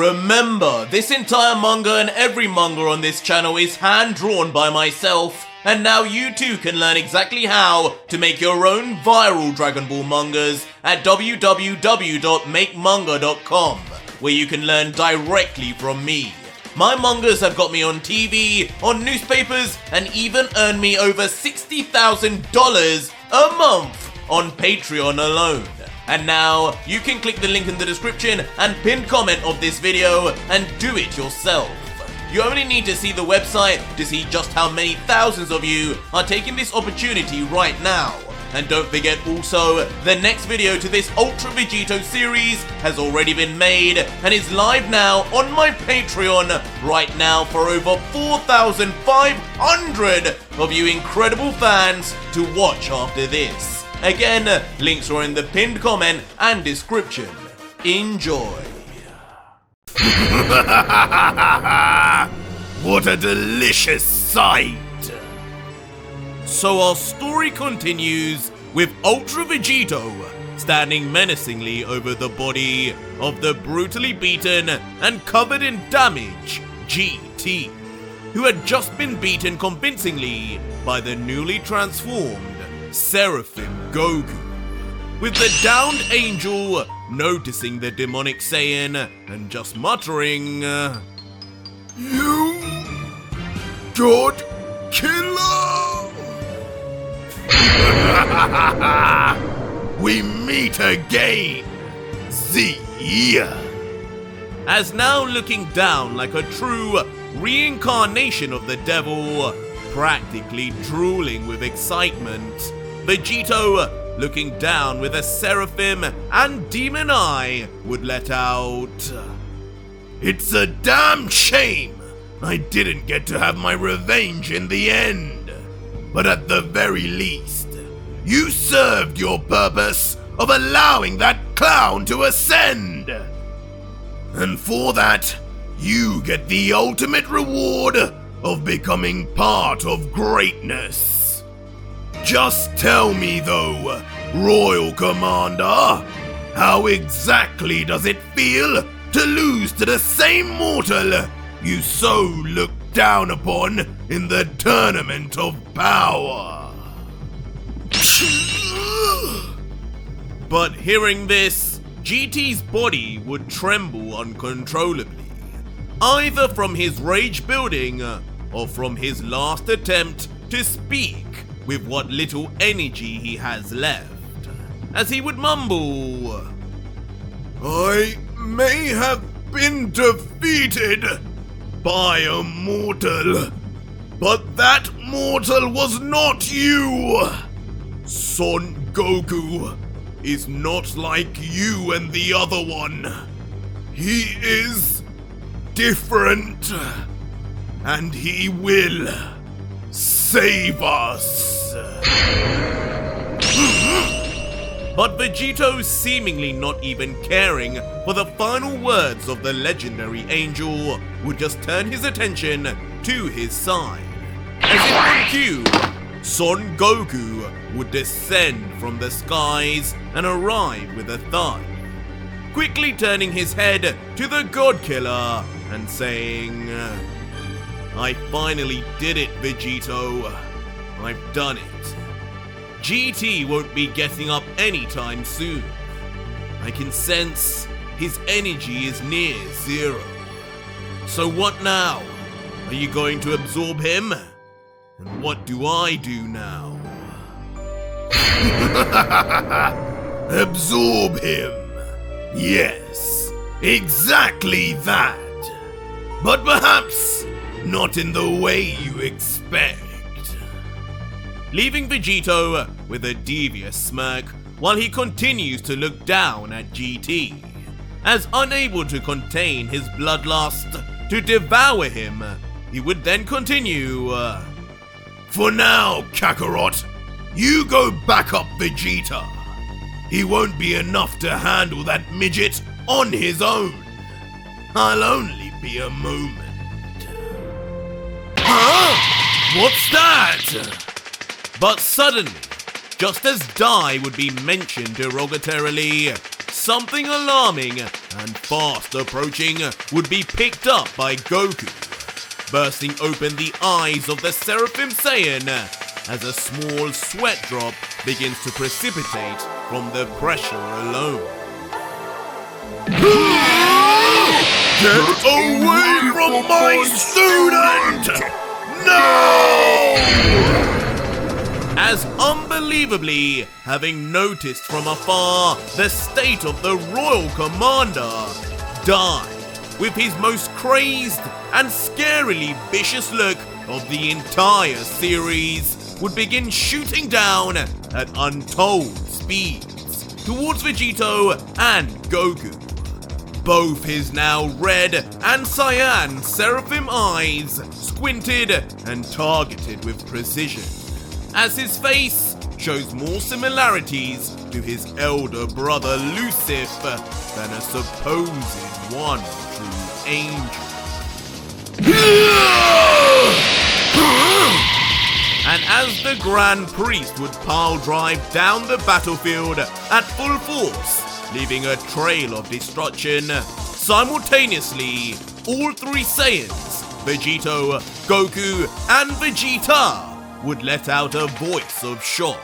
Remember, this entire manga and every manga on this channel is hand-drawn by myself, and now you too can learn exactly how to make your own viral Dragon Ball mangas at www.makemanga.com, where you can learn directly from me. My mangas have got me on TV, on newspapers, and even earned me over $60,000 a month on Patreon alone. And now, you can click the link in the description and pinned comment of this video and do it yourself. You only need to see the website to see just how many thousands of you are taking this opportunity right now. And don't forget also, the next video to this Ultra Vegito series has already been made and is live now on my Patreon right now for over 4,500 of you incredible fans to watch after this. Again, links are in the pinned comment and description. Enjoy. What a delicious sight! So our story continues with Ultra Vegito standing menacingly over the body of the brutally beaten and covered in damage GT, who had just been beaten convincingly by the newly transformed Seraphim Goku, with the downed angel noticing the demonic Saiyan and just muttering, You God Killer! We meet again, Z. As now looking down like a true reincarnation of the devil, practically drooling with excitement, Vegito, looking down with a seraphim and demon eye, would let out, It's a damn shame I didn't get to have my revenge in the end. But at the very least, you served your purpose of allowing that clown to ascend. And for that, you get the ultimate reward of becoming part of greatness. Just tell me though, Royal Commander, how exactly does it feel to lose to the same mortal you so look down upon in the Tournament of Power? But hearing this, GT's body would tremble uncontrollably, either from his rage building or from his last attempt to speak with what little energy he has left, as he would mumble, I may have been defeated by a mortal, but that mortal was not you. Son Goku is not like you and the other one. He is different, and he will save us. But Vegito, seemingly not even caring for the final words of the legendary angel, would just turn his attention to his side. As if on cue, Son Goku would descend from the skies and arrive with a thud, quickly turning his head to the God Killer and saying, I finally did it, Vegito. I've done it. GT won't be getting up anytime soon. I can sense his energy is near zero. So what now? Are you going to absorb him? And what do I do now? Absorb him. Yes, exactly that. But perhaps not in the way you expect. Leaving Vegito with a devious smirk while he continues to look down at GT, as unable to contain his bloodlust to devour him, he would then continue, For now, Kakarot, you go back up Vegeta. He won't be enough to handle that midget on his own. I'll only be a moment. Huh? What's that? But suddenly, just as Dai would be mentioned derogatorily, something alarming and fast approaching would be picked up by Goku, bursting open the eyes of the Seraphim Saiyan as a small sweat drop begins to precipitate from the pressure alone. Get away from my student! No! As unbelievably, having noticed from afar the state of the royal commander, Dai, with his most crazed and scarily vicious look of the entire series, would begin shooting down at untold speeds towards Vegito and Goku. Both his now red and cyan seraphim eyes squinted and targeted with precision, as his face shows more similarities to his elder brother Lucif than a supposed one true angel. And as the Grand Priest would pile drive down the battlefield at full force, leaving a trail of destruction, simultaneously, all three Saiyans, Vegito, Goku, and Vegeta, would let out a voice of shock,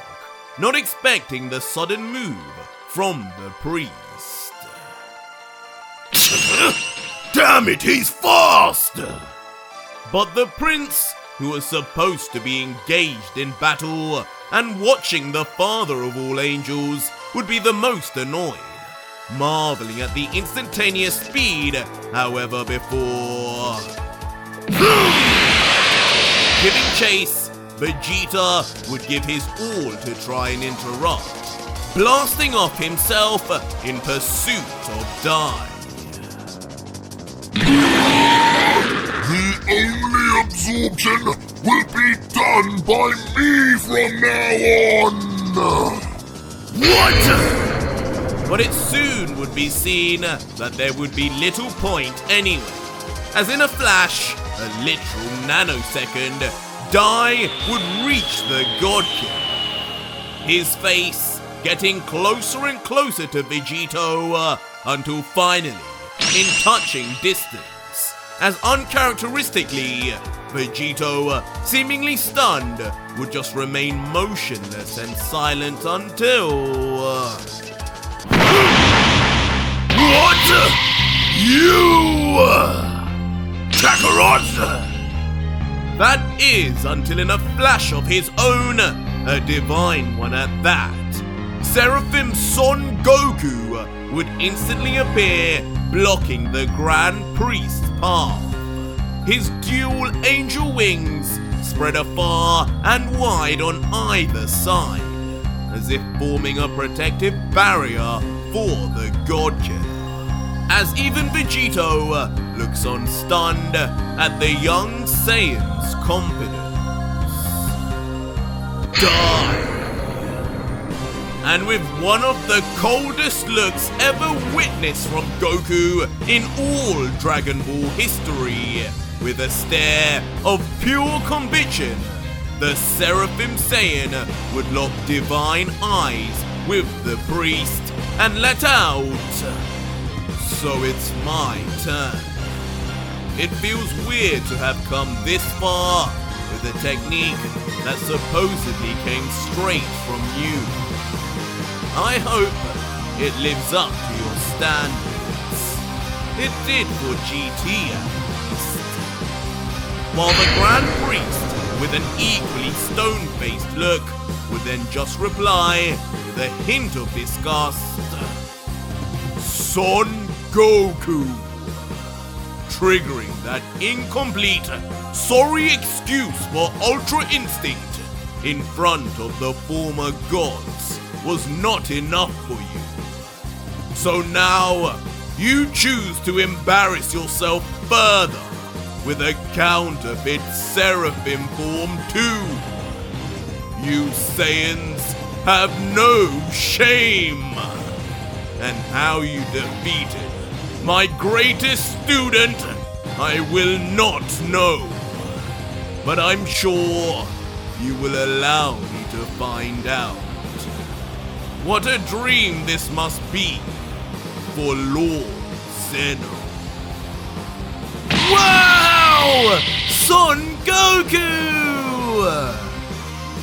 not expecting the sudden move from the priest. Damn it, he's fast! But the prince, who was supposed to be engaged in battle and watching the father of all angels, would be the most annoyed, marveling at the instantaneous speed, however, before giving chase, Vegeta would give his all to try and interrupt, blasting off himself in pursuit of Dai. The only absorption will be done by me from now on! What? But it soon would be seen that there would be little point anyway, as in a flash, a literal nanosecond, Dai would reach the God King, his face getting closer and closer to Vegito until finally, in touching distance, as uncharacteristically, Vegito, seemingly stunned, would just remain motionless and silent until... What? You... Kakarot? That is until in a flash of his own, a divine one at that, Seraphim Son Goku would instantly appear, blocking the Grand Priest's path. His dual angel wings spread afar and wide on either side, as if forming a protective barrier for the God Killer. As even Vegito looks on stunned at the young Saiyan's confidence. Die! And with one of the coldest looks ever witnessed from Goku in all Dragon Ball history, with a stare of pure conviction, the Seraphim Saiyan would lock divine eyes with the priest and let out, "So it's my turn." It feels weird to have come this far with a technique that supposedly came straight from you. I hope it lives up to your standards. It did for GT at least. While the Grand Priest, with an equally stone-faced look, would then just reply with a hint of disgust, "Son Goku," triggering that incomplete, sorry excuse for Ultra Instinct in front of the former gods was not enough for you. So now, you choose to embarrass yourself further with a counterfeit Seraphim form too. You Saiyans have no shame. And how you defeated my greatest student, I will not know. But I'm sure you will allow me to find out. What a dream this must be, for Lord Zeno. Wow! Son Goku!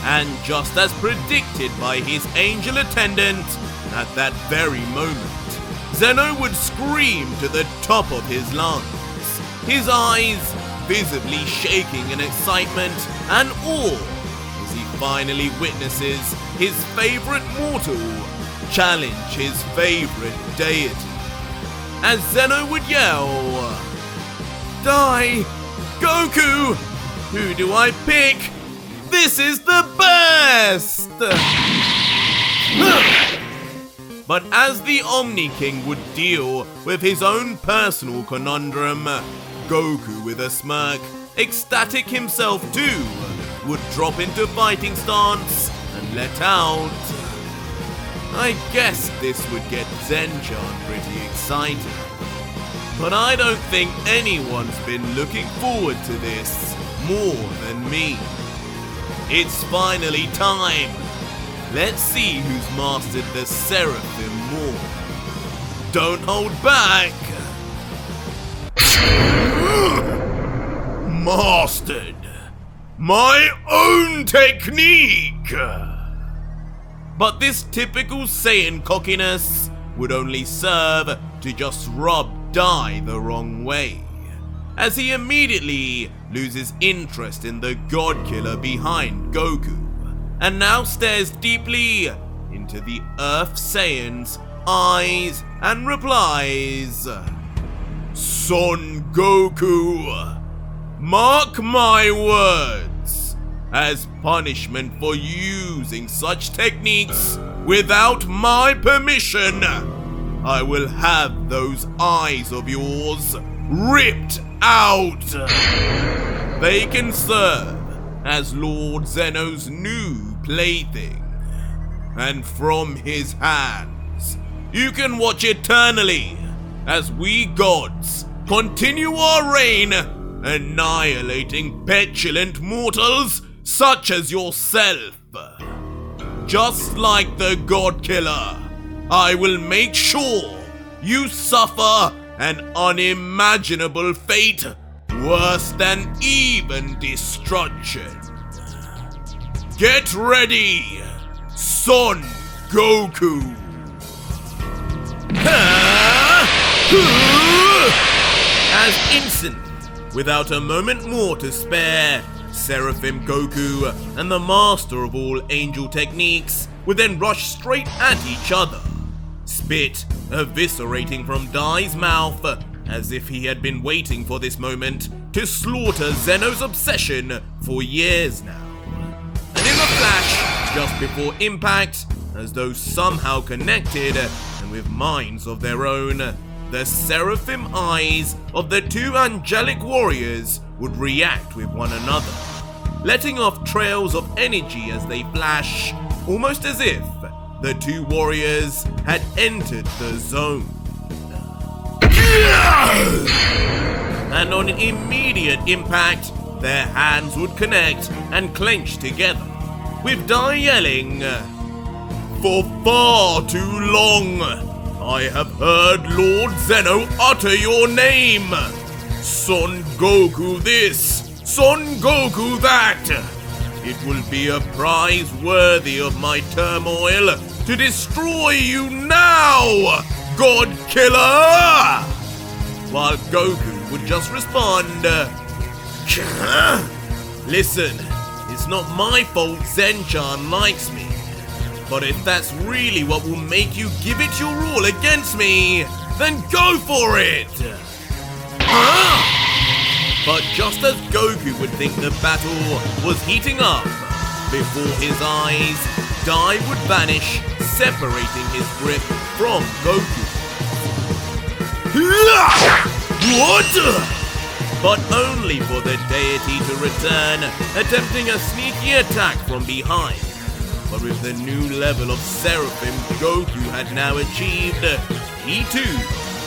And just as predicted by his angel attendant, at that very moment, Zeno would scream to the top of his lungs, his eyes visibly shaking in excitement and awe as he finally witnesses his favorite mortal challenge his favorite deity. As Zeno would yell, "Die, Goku! Who do I pick? This is the best!" But as the Omni King would deal with his own personal conundrum, Goku, with a smirk, ecstatic himself too, would drop into fighting stance and let out. I guess this would get Zen-chan pretty excited. But I don't think anyone's been looking forward to this more than me. It's finally time. Let's see who's mastered the Seraphim more. Don't hold back. Mastered my own technique. But this typical Saiyan cockiness would only serve to just rub Dai the wrong way, as he immediately loses interest in the God Killer behind Goku, and now stares deeply into the Earth Saiyan's eyes and replies, "Son Goku, mark my words, as punishment for using such techniques without my permission, I will have those eyes of yours ripped out. They can serve as Lord Zeno's new plaything, and from his hands you can watch eternally as we gods continue our reign, annihilating petulant mortals such as yourself. Just like the God Killer, I will make sure you suffer an unimaginable fate worse than even destruction. Get ready, Son Goku!" As instantly, without a moment more to spare, Seraphim Goku and the master of all angel techniques would then rush straight at each other, spit eviscerating from Dai's mouth as if he had been waiting for this moment to slaughter Zeno's obsession for years now. And in a flash, just before impact, as though somehow connected and with minds of their own, the Seraphim eyes of the two angelic warriors would react with one another, letting off trails of energy as they flash, almost as if the two warriors had entered the zone. And on an immediate impact, their hands would connect and clench together, with Dai yelling, "For far too long, I have heard Lord Zeno utter your name. Son Goku this, Son Goku that. It will be a prize worthy of my turmoil to destroy you now, God Killer!" While Goku would just respond, "Listen, it's not my fault Zen-chan likes me. But if that's really what will make you give it your all against me, then go for it!" But just as Goku would think the battle was heating up, before his eyes, Dai would vanish, separating his grip from Goku. What? But only for the deity to return, attempting a sneaky attack from behind. But with the new level of Seraphim Goku had now achieved, he too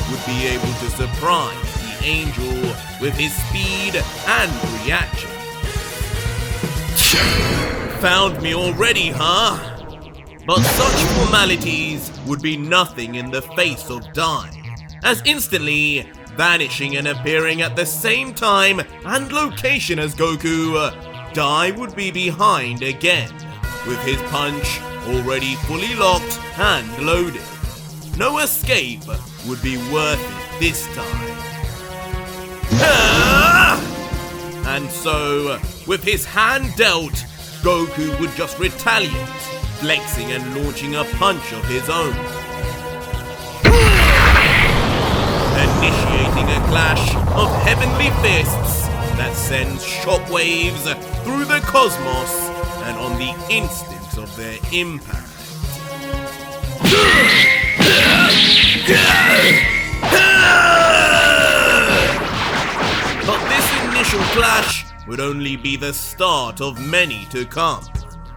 would be able to surprise the angel with his speed and reaction. Found me already, huh? But such formalities would be nothing in the face of Dai, as instantly vanishing and appearing at the same time and location as Goku, Dai would be behind again, with his punch already fully locked and loaded. No escape would be worth it this time. And so, with his hand dealt, Goku would just retaliate, flexing and launching a punch of his own, initiating a clash of heavenly fists that sends shockwaves through the cosmos and on the instant of their impact. But this initial clash would only be the start of many to come,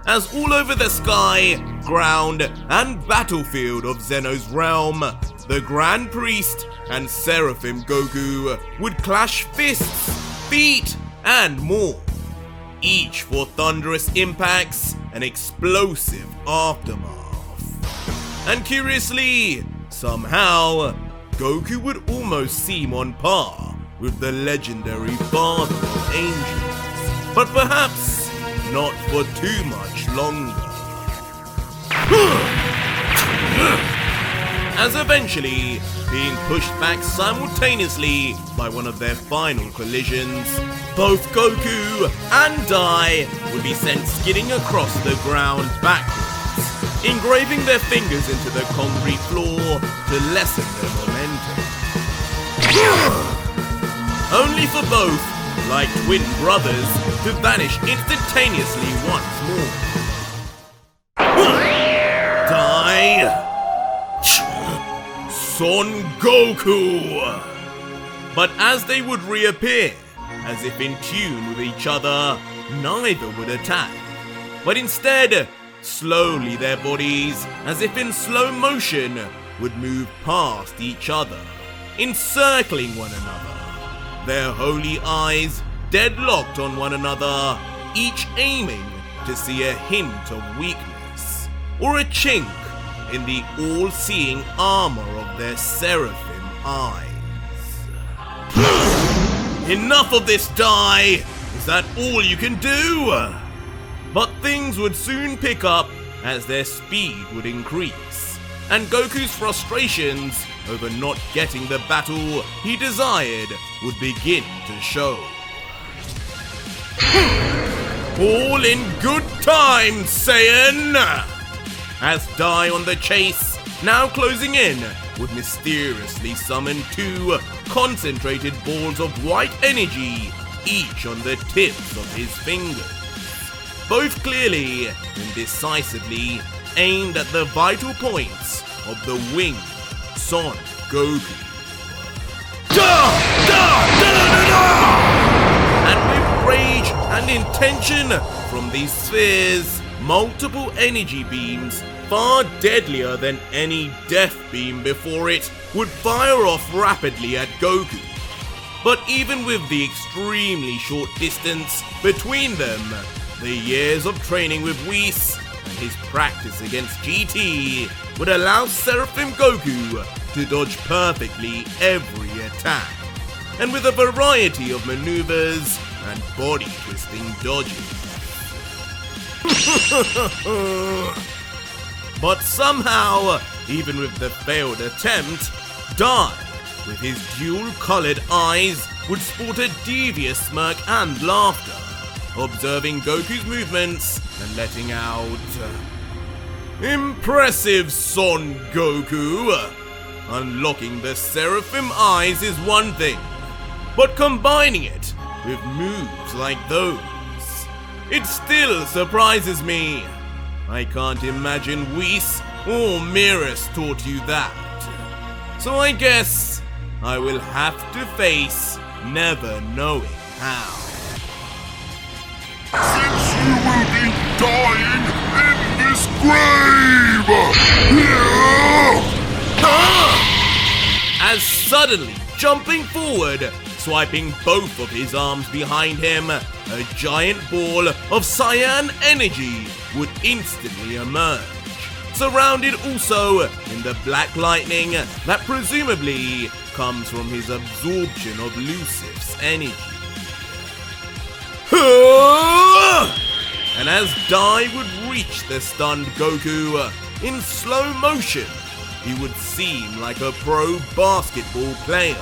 as all over the sky, ground, and battlefield of Zeno's realm, the Grand Priest and Seraphim Goku would clash fists, feet, and more, each for thunderous impacts and explosive aftermath. And curiously, somehow, Goku would almost seem on par with the legendary Father of Angels, but perhaps not for too much longer. As eventually, being pushed back simultaneously by one of their final collisions, both Goku and Dai would be sent skidding across the ground backwards, engraving their fingers into the concrete floor to lessen their momentum. Only for both, like twin brothers, to vanish instantaneously once more. Dai! Son Goku! But as they would reappear, as if in tune with each other, neither would attack, but instead, slowly their bodies, as if in slow motion, would move past each other, encircling one another, their holy eyes deadlocked on one another, each aiming to see a hint of weakness, or a chink in the all-seeing armor of their seraphim eyes. Enough of this, Dai! Is that all you can do? But things would soon pick up as their speed would increase, and Goku's frustrations over not getting the battle he desired would begin to show. All in good time, Saiyan! As Dai on the chase, now closing in, would mysteriously summon two concentrated balls of white energy, each on the tips of his fingers, both clearly and decisively aimed at the vital points of the winged Son Goku. And with rage and intention from these spheres, multiple energy beams, far deadlier than any death beam before it, would fire off rapidly at Goku. But even with the extremely short distance between them, the years of training with Whis and his practice against GT would allow Seraphim Goku to dodge perfectly every attack, and with a variety of maneuvers and body-twisting dodges. But somehow, even with the failed attempt, Dai, with his dual-colored eyes, would sport a devious smirk and laughter, observing Goku's movements and letting out, "Impressive, Son Goku! Unlocking the Seraphim eyes is one thing, but combining it with moves like those, it still surprises me. I can't imagine Whis or Miras taught you that. So I guess I will have to face never knowing how." Since you will be dying in this grave! As suddenly, jumping forward, swiping both of his arms behind him, a giant ball of Saiyan energy would instantly emerge, surrounded also in the black lightning that presumably comes from his absorption of Lucif's energy. And as Dai would reach the stunned Goku, in slow motion, he would seem like a pro basketball player,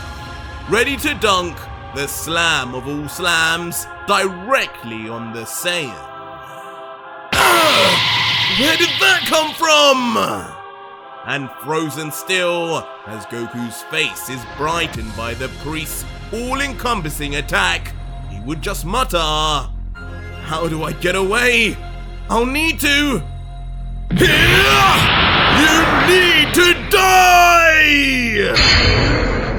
ready to dunk the slam of all slams directly on the Saiyan. Where did that come from? And frozen still, as Goku's face is brightened by the priest's all-encompassing attack, he would just mutter, "How do I get away? I'll need to... You need to die!"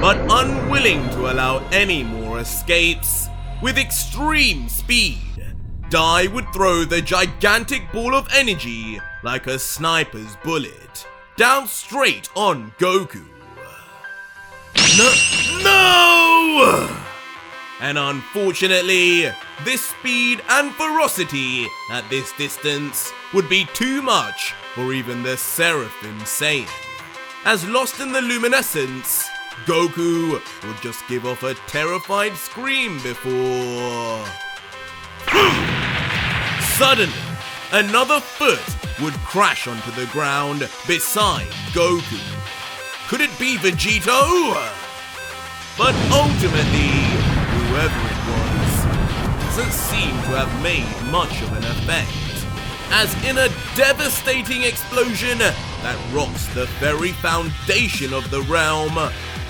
But unwilling to allow any more escapes, with extreme speed, Dai would throw the gigantic ball of energy like a sniper's bullet down straight on Goku. No! And unfortunately, this speed and ferocity at this distance would be too much for even the Seraphim Saiyan. As lost in the luminescence, Goku would just give off a terrified scream before... Suddenly, another foot would crash onto the ground beside Goku. Could it be Vegito? But ultimately, whoever it was doesn't seem to have made much of an effect, as in a devastating explosion that rocks the very foundation of the realm,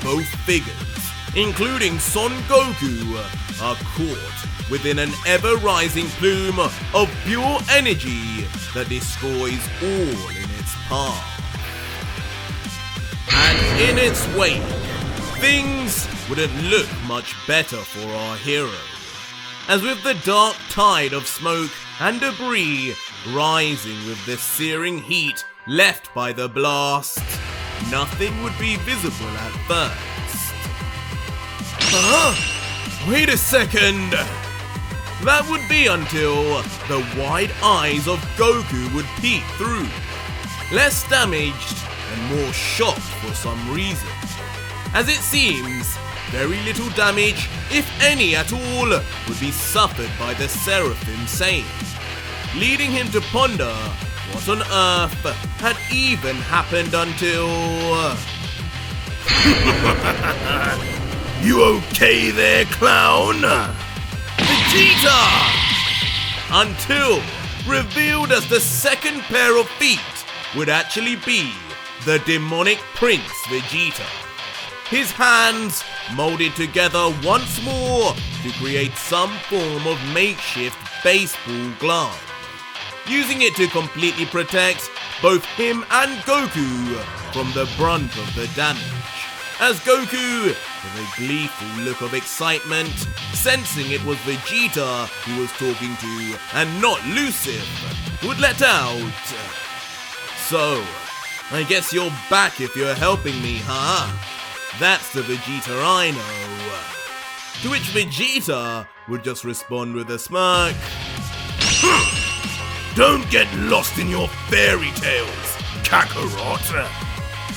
both figures, including Son Goku, are caught within an ever-rising plume of pure energy that destroys all in its path. And in its wake, things wouldn't look much better for our hero, as with the dark tide of smoke and debris rising with the searing heat left by the blast, nothing would be visible at first. Wait a second! That would be until the wide eyes of Goku would peek through, less damaged and more shocked for some reason, as it seems very little damage, if any at all, would be suffered by the Seraphim Saiyan, leading him to ponder what on earth had even happened until... You okay there, clown? Vegeta! Until revealed as the second pair of feet would actually be the demonic Prince Vegeta. His hands molded together once more to create some form of makeshift baseball glove, using it to completely protect both him and Goku from the brunt of the damage. As Goku, with a gleeful look of excitement, sensing it was Vegeta he was talking to and not Lucif, would let out, "So, I guess you're back if you're helping me, huh? That's the Vegeta I know." To which Vegeta would just respond with a smirk, Don't get lost in your fairy tales, Kakarot.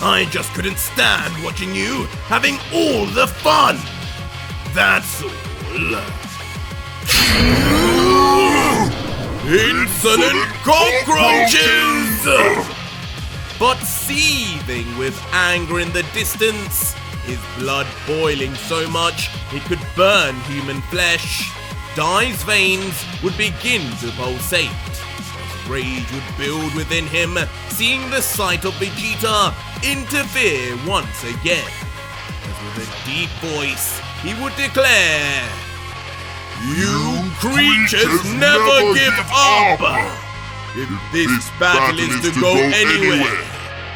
I just couldn't stand watching you having all the fun. That's all. Insolent cockroaches! But seething with anger in the distance, his blood boiling so much it could burn human flesh, Dai's veins would begin to pulsate. Rage would build within him, seeing the sight of Vegeta interfere once again. As with a deep voice, he would declare, You creatures never give up! If this battle is to go anywhere,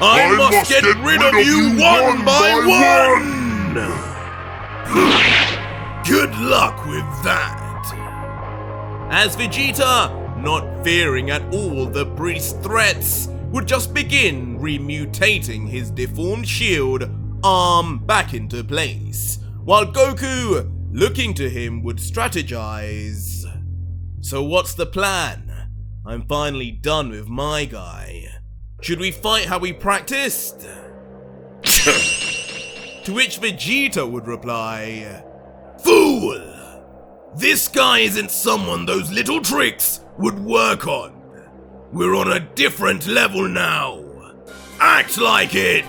I must get rid of you one by one! Good luck with that. As Vegeta, not fearing at all the priest's threats, would just begin remutating his deformed shield arm back into place, while Goku, looking to him, would strategize. "So what's the plan? I'm finally done with my guy. Should we fight how we practiced? To which Vegito would reply, Fool! This guy isn't someone those little tricks would work on. We're on a different level now. Act like it!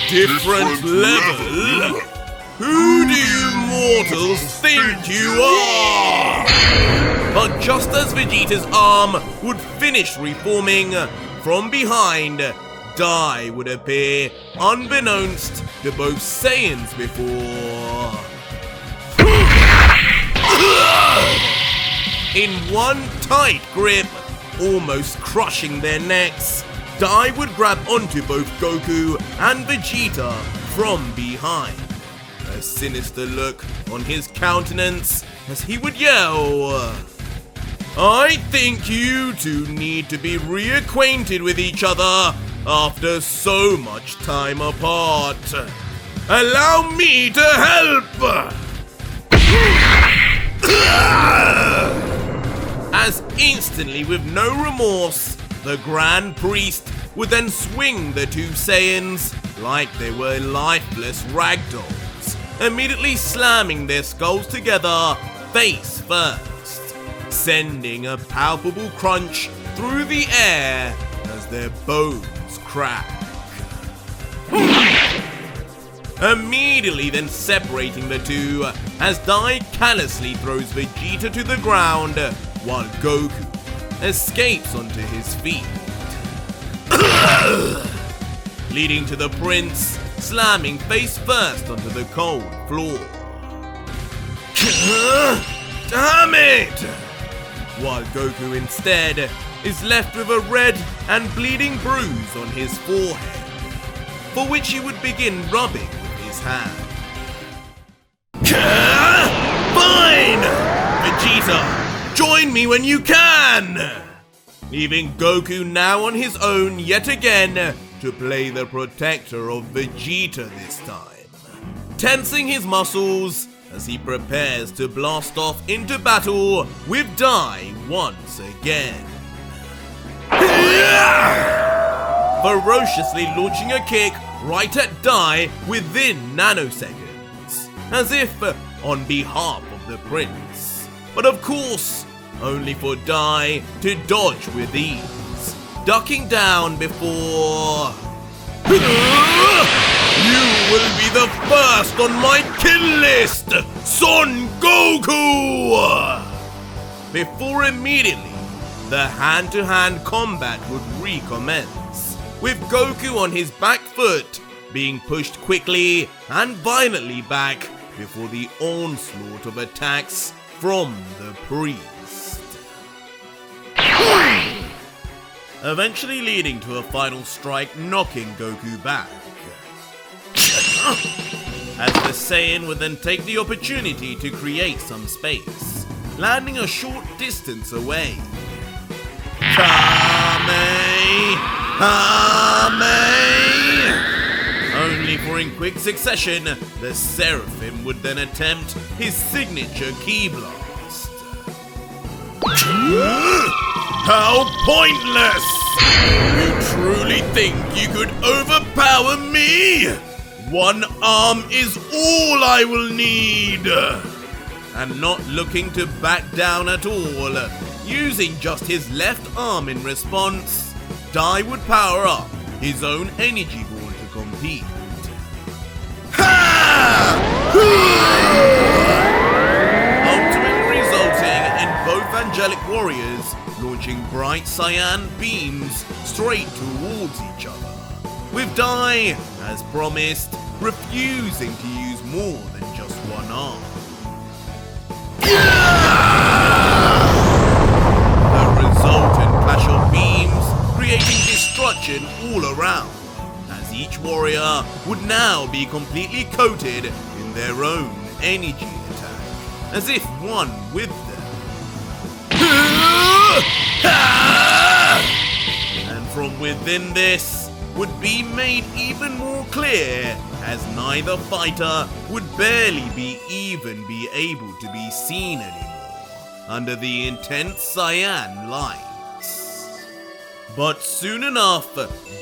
different level? Who do you mortals think you are? But just as Vegeta's arm would finish reforming, from behind, Dai would appear unbeknownst to both Saiyans before. In one tight grip, almost crushing their necks, Dai would grab onto both Goku and Vegeta from behind. A sinister look on his countenance as he would yell, I think you two need to be reacquainted with each other after so much time apart. Allow me to help! As instantly, with no remorse, the Grand Priest would then swing the two Saiyans like they were lifeless ragdolls, immediately slamming their skulls together face first, sending a palpable crunch through the air as their bones crack. Immediately then separating the two as Dai callously throws Vegeta to the ground while Goku escapes onto his feet. Leading to the prince slamming face first onto the cold floor. Damn it! While Goku instead is left with a red and bleeding bruise on his forehead, for which he would begin rubbing with his hand. Fine! Vegeta, join me when you can! Leaving Goku now on his own yet again to play the protector of Vegeta this time, tensing his muscles as he prepares to blast off into battle with Dai once again. Ferociously launching a kick right at Dai within nanoseconds, as if on behalf of the prince. But of course, only for Dai to dodge with ease, ducking down before... You will be the first on my kill list, Son Goku! Before immediately, the hand-to-hand combat would recommence, with Goku on his back foot being pushed quickly and violently back before the onslaught of attacks from the priest. Eventually leading to a final strike knocking Goku back. As the Saiyan would then take the opportunity to create some space, landing a short distance away. Only for in quick succession, the Seraphim would then attempt his signature ki blast. How pointless! You truly think you could overpower me? One arm is all I will need! And not looking to back down at all, using just his left arm in response, Dai would power up his own energy ball to compete. Ultimately resulting in both angelic warriors launching bright cyan beams straight towards each other, with Dai, as promised, refusing to use more than just one arm. The resultant clash of beams creating destruction all around, as each warrior would now be completely coated in their own energy attack, as if one with them. And from within this would be made even more clear, as neither fighter would barely be able to be seen anymore under the intense cyan lights. But soon enough,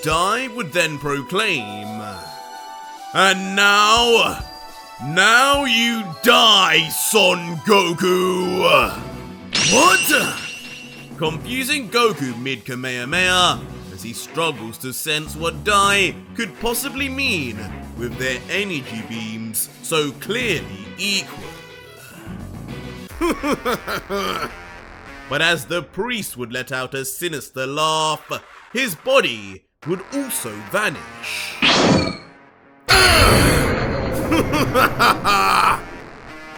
Dai would then proclaim, "And now you die, Son Goku!" What? Confusing Goku mid-Kamehameha as he struggles to sense what Dai could possibly mean with their energy beams so clearly equal. But as the priest would let out a sinister laugh, his body would also vanish.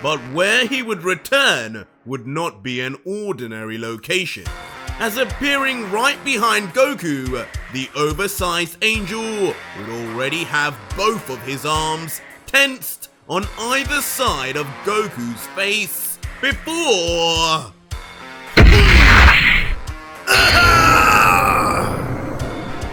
But where he would return would not be an ordinary location, as appearing right behind Goku, the oversized angel would already have both of his arms tensed on either side of Goku's face before...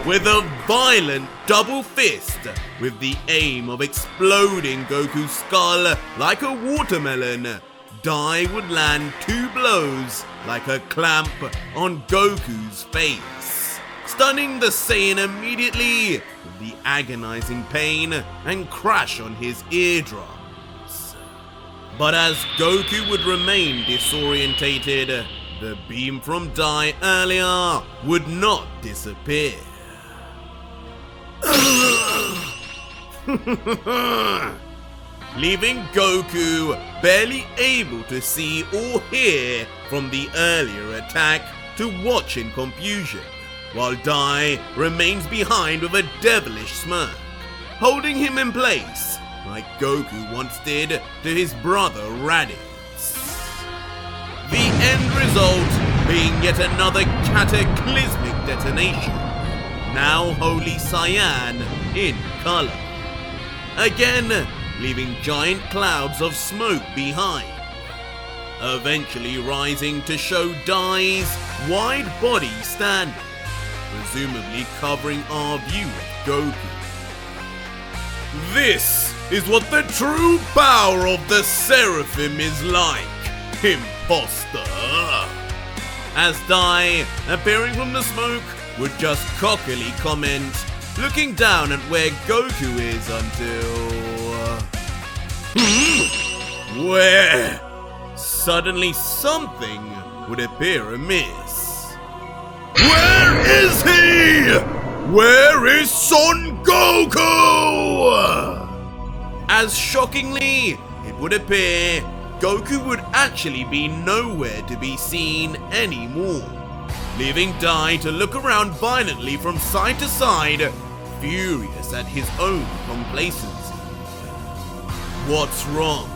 with a violent double fist, with the aim of exploding Goku's skull like a watermelon, Dai would land 2 blows like a clamp on Goku's face, stunning the Saiyan immediately with the agonizing pain and crash on his eardrums. But as Goku would remain disorientated, the beam from Dai earlier would not disappear. Leaving Goku barely able to see or hear from the earlier attack to watch in confusion, while Dai remains behind with a devilish smirk, holding him in place like Goku once did to his brother Raditz. The end result being yet another cataclysmic detonation, now wholly Saiyan in color, again leaving giant clouds of smoke behind, eventually rising to show Dai's wide body standing, presumably covering our view of Goku. This is what the true power of the seraphim is like, imposter! As Dai, appearing from the smoke, would just cockily comment, looking down at where Goku is until... where suddenly something would appear amiss. Where is he? Where is Son Goku? As shockingly, it would appear Goku would actually be nowhere to be seen anymore, leaving Dai to look around violently from side to side, furious at his own complacency. What's wrong?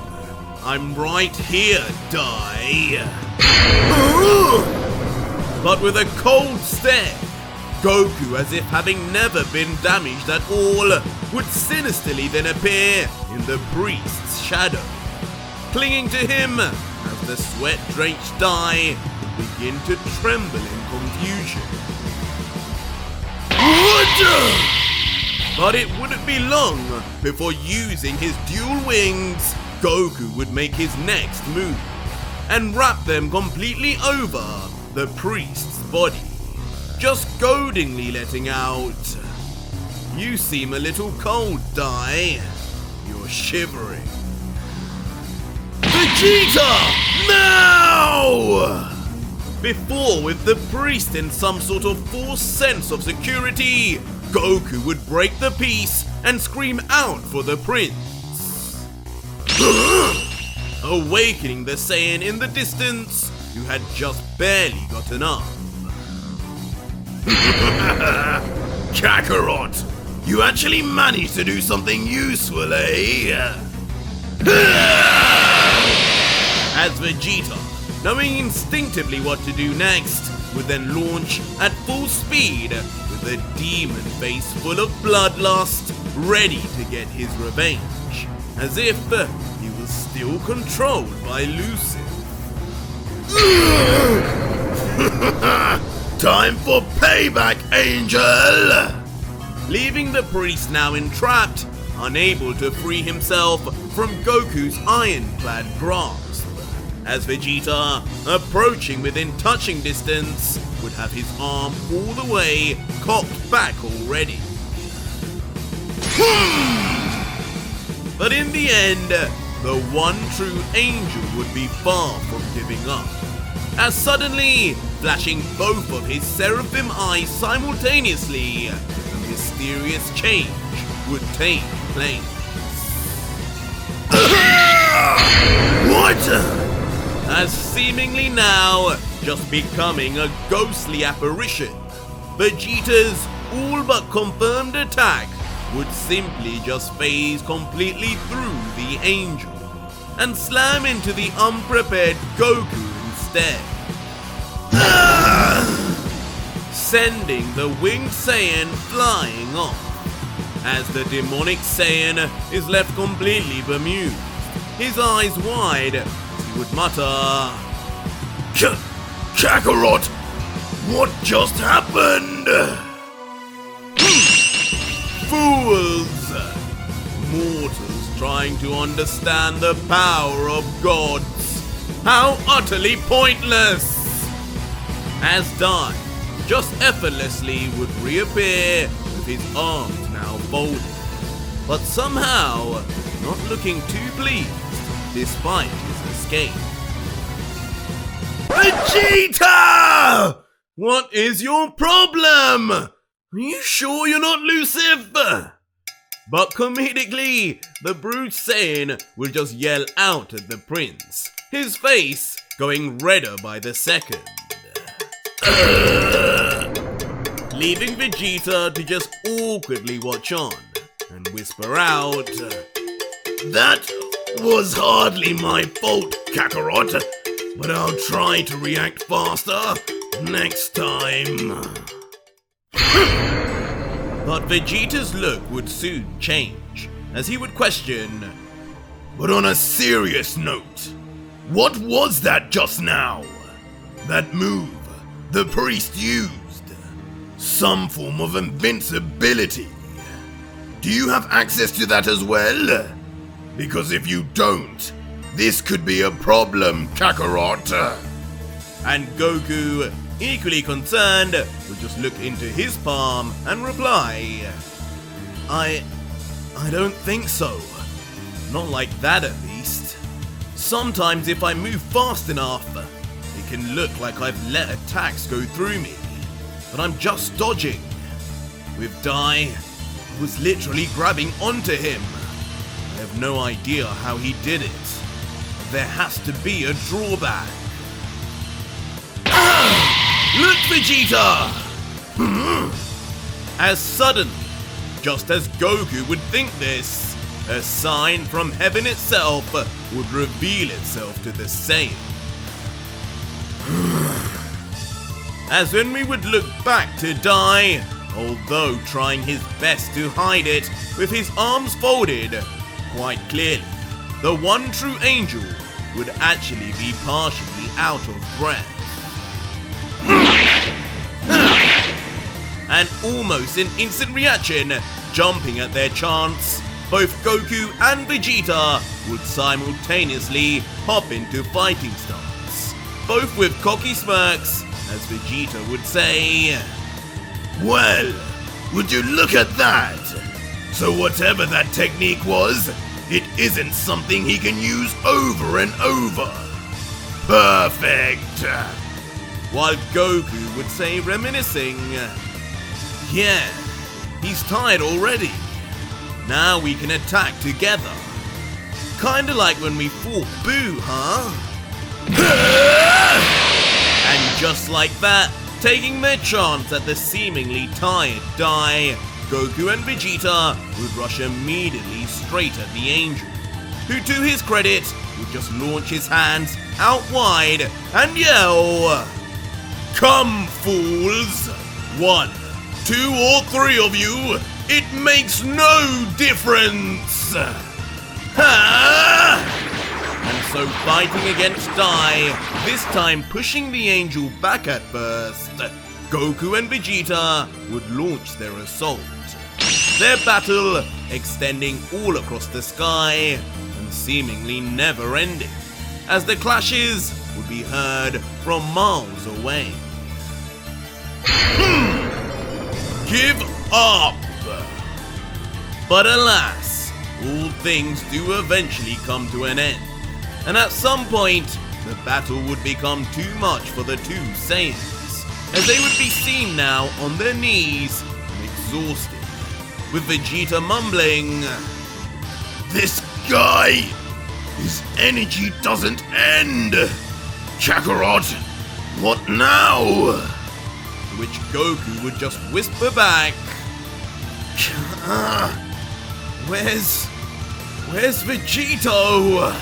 I'm right here, Dai. But with a cold stare, Goku, as if having never been damaged at all, would sinisterly then appear in the priest's shadow, clinging to him as the sweat-drenched Dai would begin to tremble in confusion. But it wouldn't be long before, using his dual wings, Goku would make his next move and wrap them completely over the priest's body, just goadingly letting out, "You seem a little cold, Dai. You're shivering." Vegeta! Now! Before, with the priest in some sort of forced sense of security, Goku would break the peace and scream out for the prince, awakening the Saiyan in the distance who had just barely gotten up. Kakarot, you actually managed to do something useful, eh? As Vegeta, knowing instinctively what to do next, would then launch at full speed with a demon face full of bloodlust, ready to get his revenge, as if he was still controlled by Lucid. Time for payback, Angel! Leaving the priest now entrapped, unable to free himself from Goku's ironclad grasp, as Vegeta, approaching within touching distance, would have his arm all the way cocked back already. But in the end, the one true angel would be far from giving up, as suddenly, flashing both of his seraphim eyes simultaneously, a mysterious change would take place. What? As seemingly now just becoming a ghostly apparition, Vegeta's all but confirmed attack would simply just phase completely through the angel and slam into the unprepared Goku instead, sending the winged Saiyan flying off, as the demonic Saiyan is left completely bemused, his eyes wide, as he would mutter, Kakarot, what just happened? Fools! Mortals trying to understand the power of gods. How utterly pointless! As Dai just effortlessly would reappear with his arms now folded, but somehow not looking too pleased despite his escape. Vegeta! What is your problem? Are you sure you're not elusive? But comedically, the brute Saiyan would just yell out at the prince, his face going redder by the second. Leaving Vegeta to just awkwardly watch on and whisper out, That was hardly my fault, Kakarot, but I'll try to react faster next time. But Vegeta's look would soon change, as he would question, But on a serious note, what was that just now? That move the priest used? Some form of invincibility. Do you have access to that as well? Because if you don't, this could be a problem, Kakarot. and Goku, equally concerned, would just look into his palm and reply, I don't think so. Not like that at least. Sometimes if I move fast enough, it can look like I've let attacks go through me, but I'm just dodging. With Dai, I was literally grabbing onto him. I have no idea how he did it. There has to be a drawback. Look, Vegeta! As suddenly, just as Goku would think this, a sign from heaven itself would reveal itself to the Saiyan. As when we would look back to Dai, although trying his best to hide it with his arms folded, quite clearly, the one true angel would actually be partially out of breath. And almost in instant reaction, jumping at their chance, both Goku and Vegeta would simultaneously hop into fighting stance, both with cocky smirks, as Vegeta would say, Well, would you look at that? So whatever that technique was, it isn't something he can use over and over. Perfect! while Goku would say, reminiscing, Yeah, he's tired already. Now we can attack together. Kinda like when we fought Boo, huh? And just like that, taking their chance at the seemingly tired Dai, Goku and Vegeta would rush immediately straight at the angel, who to his credit would just launch his hands out wide and yell, Come, fools! 1, 2, or 3 of you, it makes no difference! Ha! And so fighting against Dai, this time pushing the angel back at first, Goku and Vegeta would launch their assault. Their battle extending all across the sky and seemingly never ending, as the clashes would be heard from miles away. Give up! But alas, all things do eventually come to an end, and at some point, the battle would become too much for the two Saiyans, as they would be seen now on their knees and exhausted, with Vegeta mumbling, This guy, his energy doesn't end. Kakarot, what now? To which Goku would just whisper back, Where's Vegito?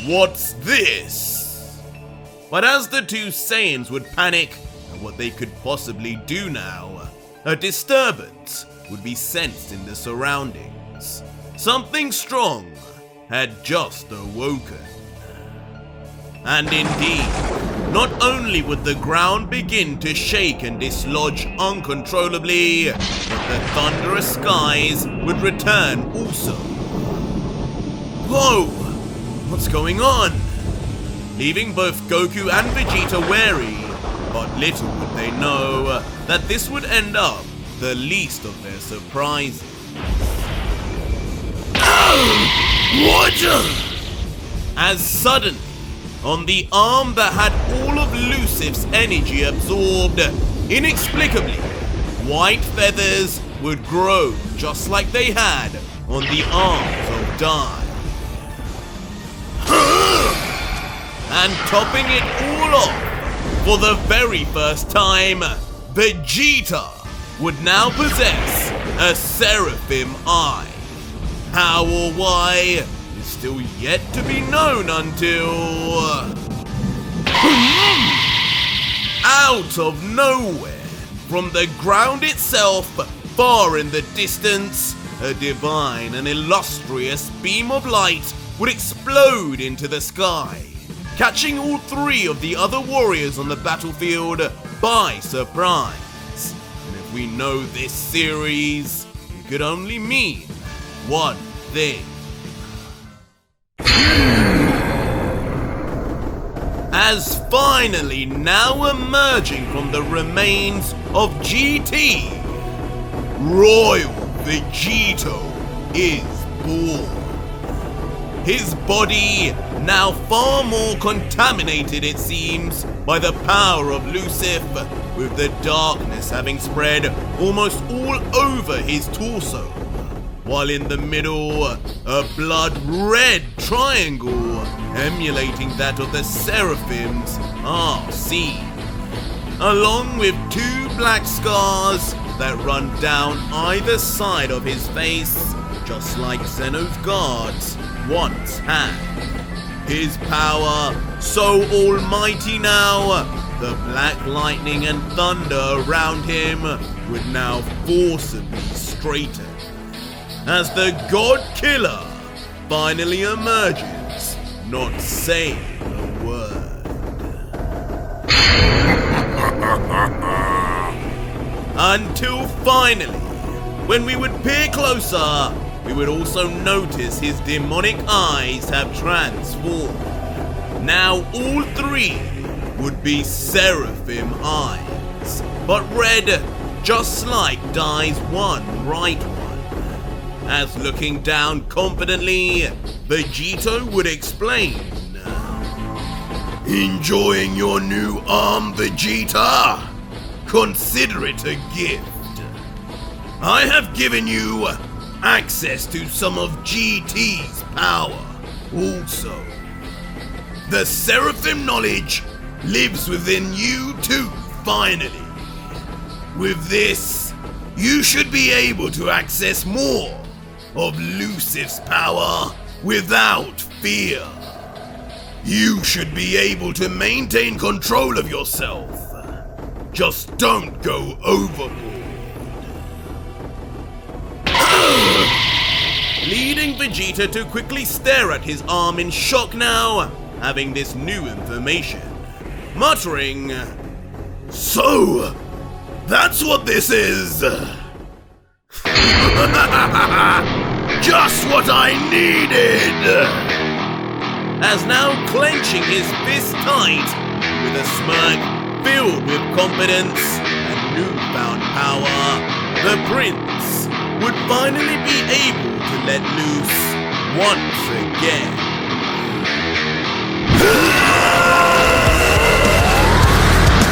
What's this? But as the two Saiyans would panic at what they could possibly do now, a disturbance would be sensed in the surroundings. Something strong had just awoken. And indeed, not only would the ground begin to shake and dislodge uncontrollably, but the thunderous skies would return also. Whoa! What's going on? Leaving both Goku and Vegeta wary, but little would they know that this would end up the least of their surprises. What? As suddenly, on the arm that had all of Lucif's energy absorbed, inexplicably, white feathers would grow just like they had on the arms of Dai. And topping it all off, for the very first time, Vegeta would now possess a seraphim eye. How or why is still yet to be known until... Out of nowhere, from the ground itself, far in the distance, a divine and illustrious beam of light would explode into the sky, catching all three of the other warriors on the battlefield by surprise. And if we know this series, it could only mean one thing. As finally now emerging from the remains of GT, Royal Vegito is born. His body, now far more contaminated it seems, by the power of Lucif, with the darkness having spread almost all over his torso, while in the middle, a blood-red triangle, emulating that of the Seraphims, are seen, along with two black scars that run down either side of his face, just like Zeno's guards once had. His power, so almighty now, the black lightning and thunder around him would now forcibly straighten, as the God Killer finally emerges, not saying a word. Until finally, when we would peer closer, we would also notice his demonic eyes have transformed. Now all three would be seraphim eyes, but red, just like Dai's one right one. As looking down confidently, Vegito would explain. Enjoying your new arm, Vegeta? Consider it a gift. I have given you access to some of GT's power also. The Seraphim knowledge lives within you too, finally. With this, you should be able to access more of Lucif's power without fear. You should be able to maintain control of yourself. Just don't go overboard. Leading Vegeta to quickly stare at his arm in shock now, having this new information. Muttering, So, that's what this is! Just what I needed! As now clenching his fist tight, with a smirk Filled with confidence and newfound power, the prince would finally be able to let loose once again.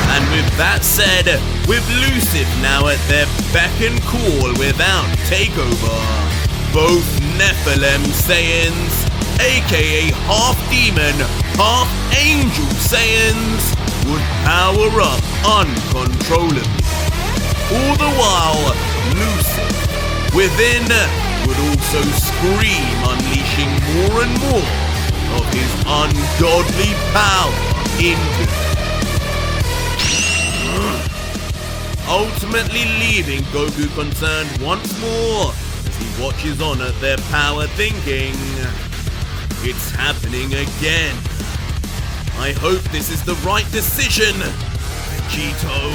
And with that said, with Lucifer now at their beck and call without takeover, both Nephilim Saiyans, aka half-demon, half-angel Saiyans, would power up uncontrollably. All the while, Lucifer within would also scream, unleashing more and more of his ungodly power into them. Ultimately leaving Goku concerned once more as he watches on at their power, thinking, it's happening again. I hope this is the right decision, Vegito.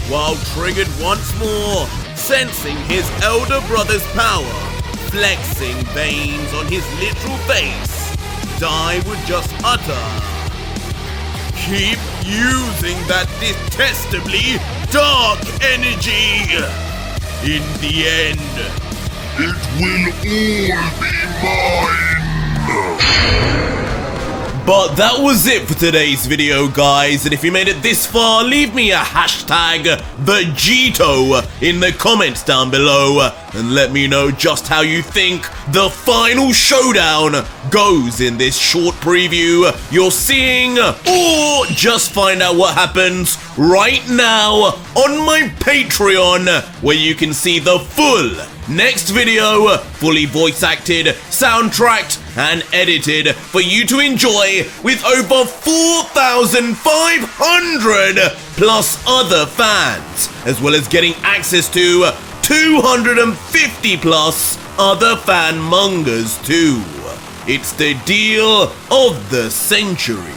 While triggered once more, sensing his elder brother's power, flexing veins on his literal face, Dai would just utter, keep using that detestably dark energy. In the end, It will all be mine! But that was it for today's video, guys, and if you made it this far, leave me a hashtag Vegito in the comments down below and let me know just how you think the final showdown goes in this short preview you're seeing, or just find out what happens right now on my Patreon, where you can see the full next video, fully voice acted, soundtracked, and edited for you to enjoy with over 4,500 plus other fans, as well as getting access to 250 plus other fan mangas too. It's the deal of the century.